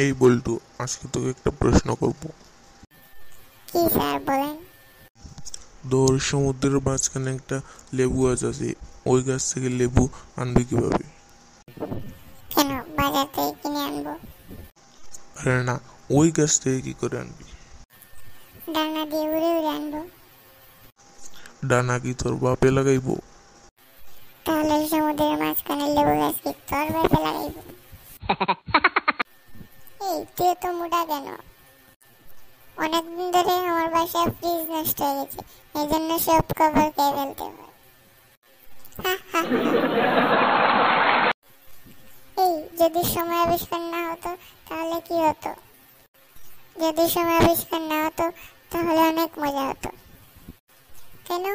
এই বল্টু, আজকে তোকে একটা প্রশ্ন করব। কি স্যার বলেন। ধর সমুদ্রের মাঝখানে একটা লেবু গাছ আছে, ওই গাছ থেকে লেবু আনবি কিভাবে? কেন বাজার থেকে কিনে আনবো? আরে না, ওই গাছ থেকে কি করে আনবি? ডানা দিয়ে উড়ে উড়ে আনবো। ডানা কি তোর বাপে লাগাইবো? তাহলে সমুদ্রের মাঝখানে লেবু গাছ কি তোর বাপে লাগাইবো? এই তুই তো মোটা কেন? অনেকদিন ধরে আমার বাসায় ফ্রিজ নষ্ট হয়ে গেছে, এই জন্য সব কভার খেয়ে ফেলতে হয়। এই যদি সময় আবিষ্কার না হতো তাহলে কি হতো? যদি সময় আবিষ্কার না হতো তাহলে অনেক মজা হতো। কেন?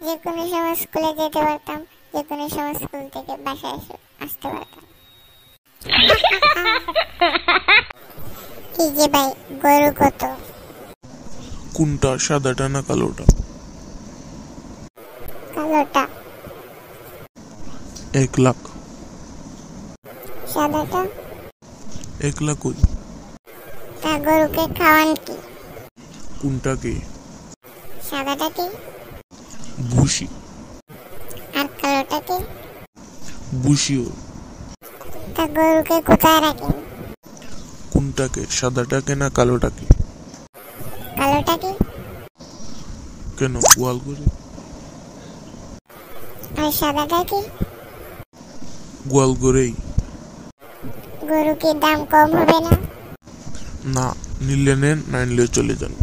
যে কোনো সময় স্কুলে যেতে পারতাম, যে কোনো সময় স্কুল থেকে বাসায় আসতে পারতাম। এই যে ভাই, গরু কত? কোনটা, সাদাটা না কালোটা? কালোটা। 1,00,000। সাদাটা? 1,00,000 কই? তা গরুকে খাওয়ান কি? কোনটাকে? সাদাটাকে। ভুসি। আর কালোটাকে? ভুসিও। তা গরুকে কোথায় রাখেন? কোনটাকে, সাদাটাকে না কালোটাকে? কালোটাকে। কেন, গোয়াল করে? আর সাদাটাকে? গোয়াল করেই। গরু কি দাম কম হবে না? না, নিলে নেন, না নিলে চলে যান।